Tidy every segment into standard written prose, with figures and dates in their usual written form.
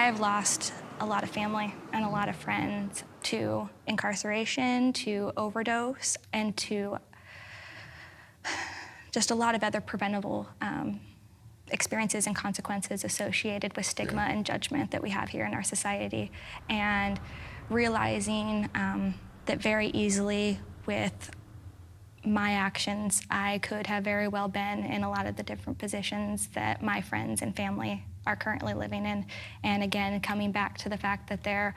I've lost a lot of family and a lot of friends to incarceration, to overdose, and to just a lot of other preventable experiences and consequences associated with stigma and judgment that we have here in our society. And realizing that very easily with my actions, I could have very well been in a lot of the different positions that my friends and family are currently living in. And again, coming back to the fact that there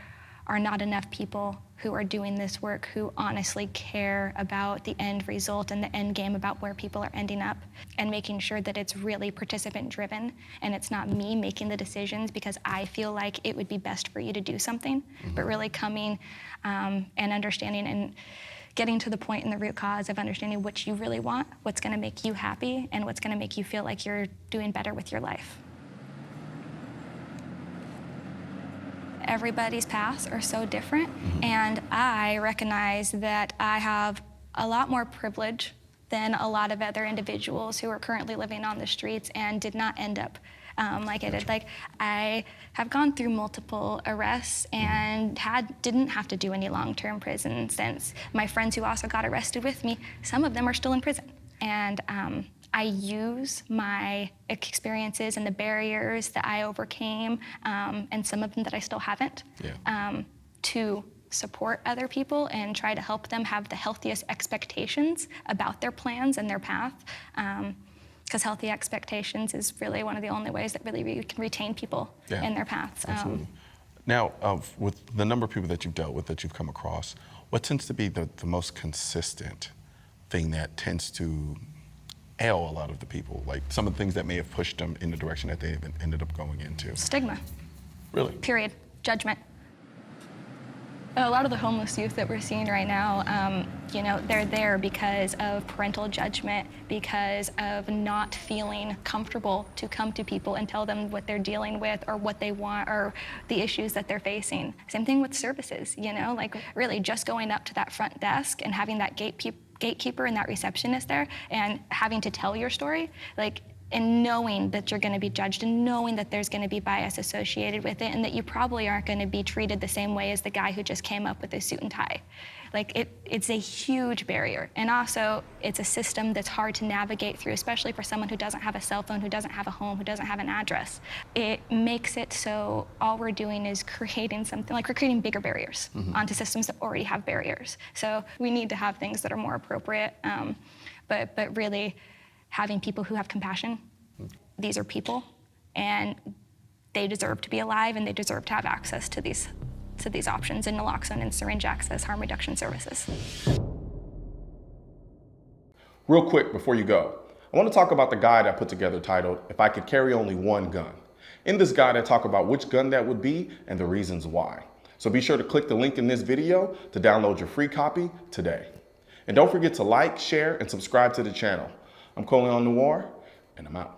are not enough people who are doing this work who honestly care about the end result and the end game about where people are ending up, and making sure that it's really participant driven and it's not me making the decisions because I feel like it would be best for you to do something, but really coming and understanding and getting to the point in the root cause of understanding what you really want, what's gonna make you happy, and what's gonna make you feel like you're doing better with your life. Everybody's paths are so different, and I recognize that I have a lot more privilege than a lot of other individuals who are currently living on the streets and did not end up like I did. Like, I have gone through multiple arrests and didn't have to do any long-term prison since. My friends who also got arrested with me, some of them are still in prison. And I use my experiences and the barriers that I overcame, and some of them that I still haven't, to support other people and try to help them have the healthiest expectations about their plans and their path. Because healthy expectations is really one of the only ways that really can retain people in their paths. Absolutely. Now, with the number of people that you've dealt with, that you've come across, what tends to be the most consistent thing that tends to ail a lot of the people? Like some of the things that may have pushed them in the direction that they ended up going into? Stigma. Really? Period. Judgment. A lot of the homeless youth that we're seeing right now, you know, they're there because of parental judgment, because of not feeling comfortable to come to people and tell them what they're dealing with or what they want or the issues that they're facing. Same thing with services, you know, like really just going up to that front desk and having that gatekeeper and that receptionist there and having to tell your story, like, and knowing that you're gonna be judged and knowing that there's gonna be bias associated with it and that you probably aren't gonna be treated the same way as the guy who just came up with a suit and tie. Like, it's a huge barrier. And also, it's a system that's hard to navigate through, especially for someone who doesn't have a cell phone, who doesn't have a home, who doesn't have an address. It makes it so all we're doing is creating something, like we're creating bigger barriers onto systems that already have barriers. So we need to have things that are more appropriate, but really, having people who have compassion. These are people, and they deserve to be alive, and they deserve to have access to these options in naloxone and syringe access harm reduction services. Real quick before you go, I want to talk about the guide I put together titled, "If I Could Carry Only One Gun." In this guide, I talk about which gun that would be and the reasons why. So be sure to click the link in this video to download your free copy today. And don't forget to like, share, and subscribe to the channel. I'm Colion Noir, and I'm out.